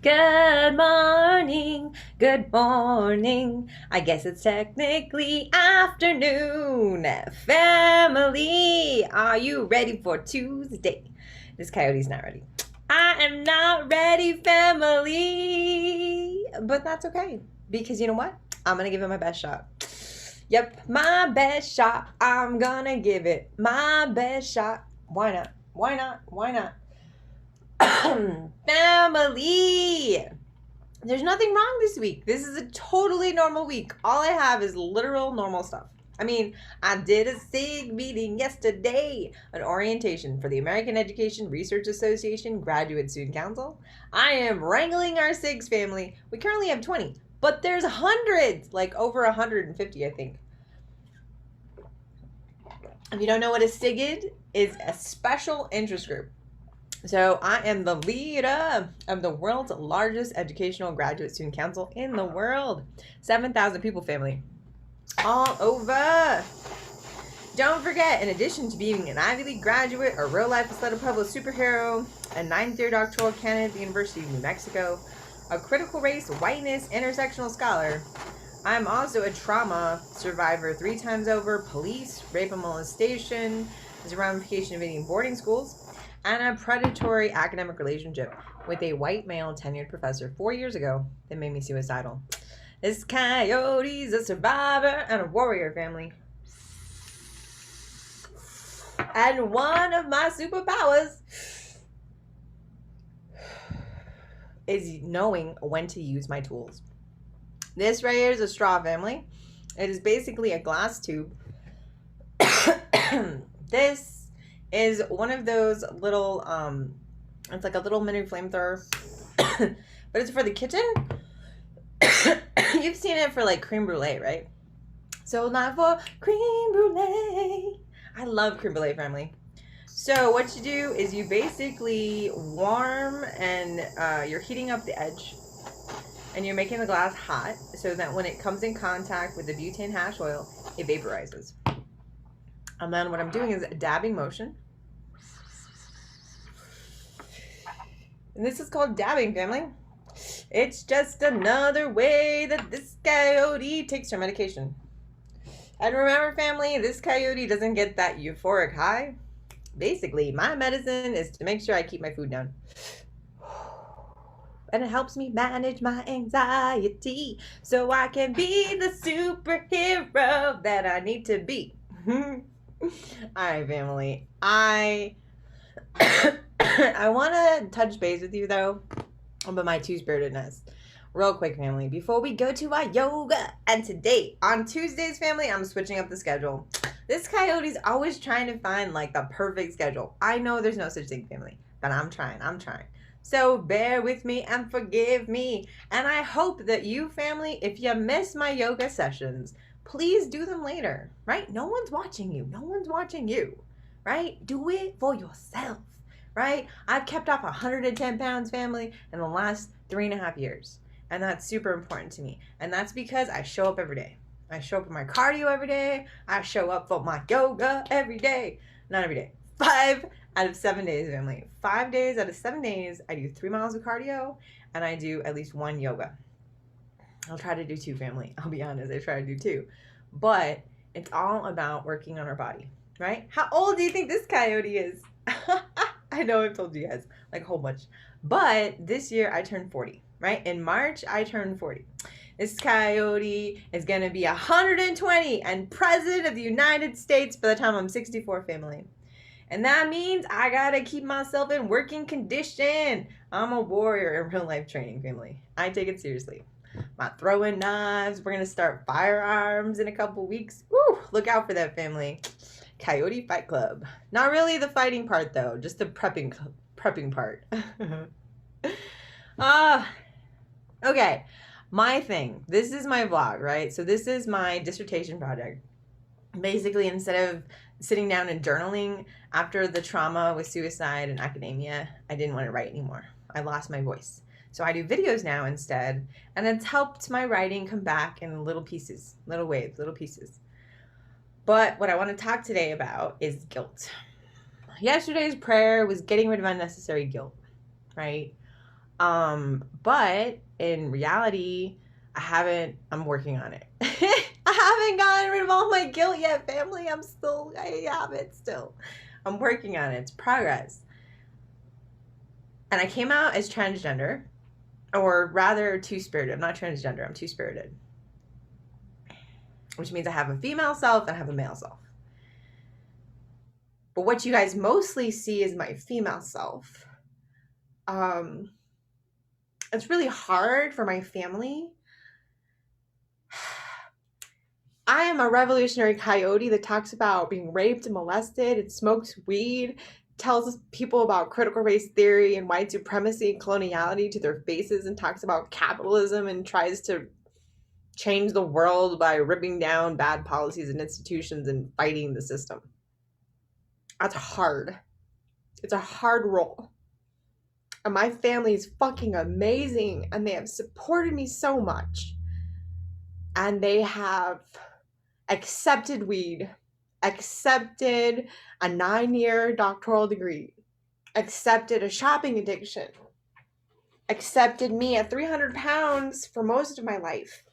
Good morning, good morning. I guess it's technically afternoon. Family, are you ready for Tuesday? This coyote's not ready. I am not ready, family. But that's okay, because you know what? I'm gonna give it my best shot. Yep, my best shot. I'm gonna give it my best shot. Why not? Why not? Why not? Family! There's nothing wrong this week. This is a totally normal week. All I have is literal normal stuff. I mean, I did a SIG meeting yesterday, an orientation for the American Education Research Association Graduate Student Council. I am wrangling our SIGs family. We currently have 20, but there's hundreds, like over 150, I think. If you don't know what a SIG is a special interest group. So I am the leader of the world's largest educational graduate student council in the world. 7,000 people, family. All over. Don't forget, in addition to being an Ivy League graduate, a real-life Atlanta Pueblo superhero, a 9th-year doctoral candidate at the University of New Mexico, a critical race, whiteness, intersectional scholar, I'm also a trauma survivor 3 times over, police, rape and molestation, as a ramification of being in boarding schools, and a predatory academic relationship with a white male tenured professor 4 years ago that made me suicidal. This coyote's a survivor and a warrior, family. And one of my superpowers is knowing when to use my tools. This right here is a straw, family. It is basically a glass tube. This is one of those little, it's like a little mini flamethrower, but it's for the kitchen. You've seen it for like creme brulee, right? So not for creme brulee. I love creme brulee, family. So what you do is you basically warm and you're heating up the edge and you're making the glass hot so that when it comes in contact with the butane hash oil, it vaporizes. And then what I'm doing is a dabbing motion. And this is called dabbing, family. It's just another way that this coyote takes her medication. And remember, family, this coyote doesn't get that euphoric high. Basically, my medicine is to make sure I keep my food down. And it helps me manage my anxiety so I can be the superhero that I need to be. All right, family. I want to touch base with you, though, about my two-spiritedness. Real quick, family, before we go to our yoga. And today, on Tuesdays, family, I'm switching up the schedule. This coyote's always trying to find, like, the perfect schedule. I know there's no such thing, family, but I'm trying. So bear with me and forgive me. And I hope that you, family, if you miss my yoga sessions, please do them later, right? No one's watching you. No one's watching you, right? Do it for yourself, right? I've kept off 110 pounds, family, in the last 3.5 years. And that's super important to me. And that's because I show up every day. I show up for my cardio every day. I show up for my yoga every day. Not every day. 5 out of 7 days, family. 5 days out of 7 days, I do 3 miles of cardio and I do at least 1 yoga. I'll try to do 2, family. I'll be honest, I try to do 2. But it's all about working on our body, right? How old do you think this coyote is? I know I've told you guys like a whole bunch. But this year I turned 40, right? In March, I turned 40. This coyote is going to be 120 and president of the United States by the time I'm 64, family. And that means I gotta keep myself in working condition. I'm a warrior in real life training, family. I take it seriously. My throwing knives. We're gonna start firearms in a couple weeks. Woo! Look out for that, family. Coyote Fight Club. Not really the fighting part, though. Just the prepping part. Okay. My thing. This is my vlog, right? So this is my dissertation project. Basically, instead of sitting down and journaling after the trauma with suicide and academia, I didn't want to write anymore. I lost my voice. So I do videos now instead, and it's helped my writing come back in little pieces, little waves, little pieces. But what I want to talk today about is guilt. Yesterday's prayer was getting rid of unnecessary guilt, right? But in reality, I'm working on it. I haven't gotten rid of all my guilt yet, family. I have it still. I'm working on it. It's progress. And I came out as transgender, or rather two-spirited. I'm not transgender, I'm two-spirited. Which means I have a female self and I have a male self. But what you guys mostly see is my female self. It's really hard for my family. I am a revolutionary coyote that talks about being raped and molested. It smokes weed, tells people about critical race theory and white supremacy and coloniality to their faces, and talks about capitalism and tries to change the world by ripping down bad policies and institutions and fighting the system. That's hard. It's a hard role. And my family is fucking amazing, and they have supported me so much. And they have accepted weed, accepted a 9-year doctoral degree, accepted a shopping addiction, accepted me at 300 pounds for most of my life.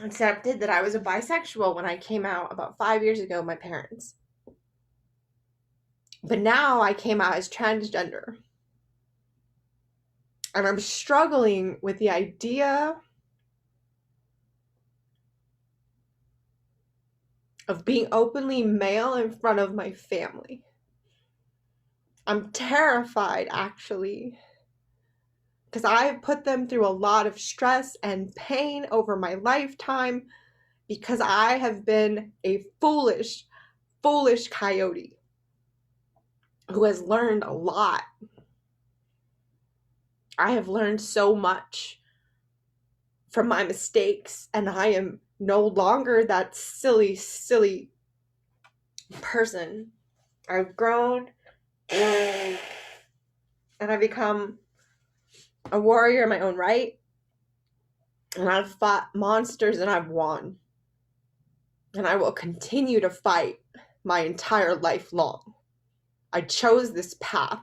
Accepted that I was a bisexual when I came out about 5 years ago, my parents. But now I came out as transgender. And I'm struggling with the idea of being openly male in front of my family. I'm terrified, actually, because I've put them through a lot of stress and pain over my lifetime because I have been a foolish coyote who has learned a lot. I have learned so much from my mistakes, and I am no longer that silly person. I've grown and I've become a warrior in my own right, and I've fought monsters and I've won. And I will continue to fight my entire life long. I chose this path.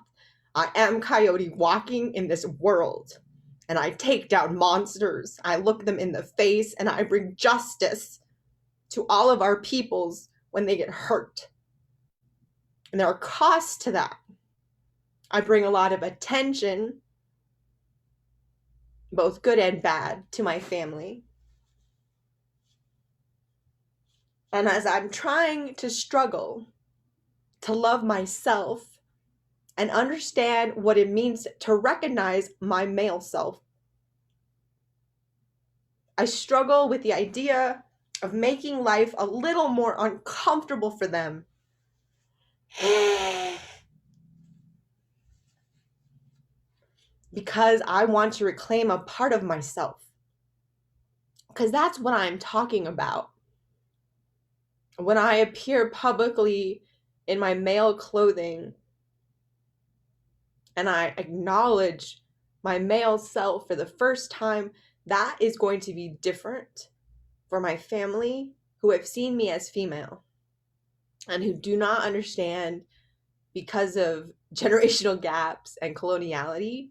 I am Coyote walking in this world, and I take down monsters. I look them in the face, and I bring justice to all of our peoples when they get hurt. And there are costs to that. I bring a lot of attention, both good and bad, to my family. And as I'm trying to struggle to love myself and understand what it means to recognize my male self, I struggle with the idea of making life a little more uncomfortable for them. Because I want to reclaim a part of myself. Because that's what I'm talking about. When I appear publicly in my male clothing and I acknowledge my male self for the first time, that is going to be different for my family who have seen me as female and who do not understand, because of generational gaps and coloniality,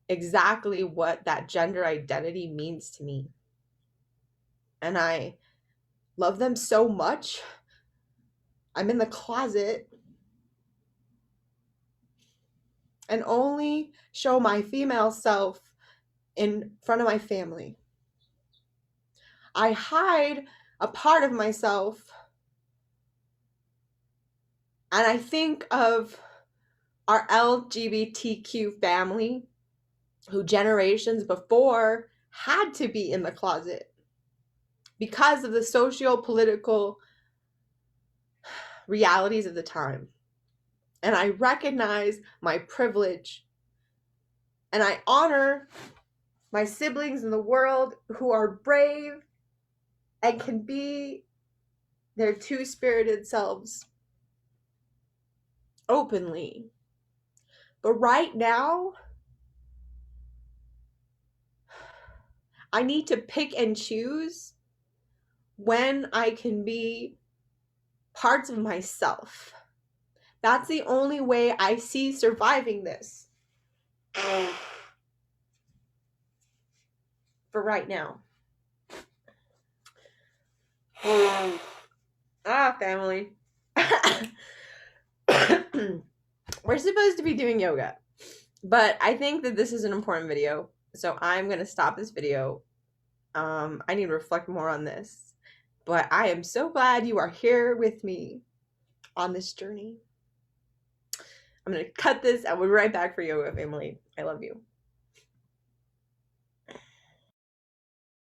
exactly what that gender identity means to me. And I love them so much. I'm in the closet and only show my female self in front of my family. I hide a part of myself, and I think of our LGBTQ family who generations before had to be in the closet because of the socio-political realities of the time. And I recognize my privilege, and I honor my siblings in the world who are brave and can be their two-spirited selves openly. But right now, I need to pick and choose when I can be parts of myself That's the only way I see surviving this. For right now. Family. We're supposed to be doing yoga, but I think that this is an important video, so I'm gonna stop this video. I need to reflect more on this, but I am so glad you are here with me on this journey. I'm gonna cut this. I'll be right back for yoga, family. I love you.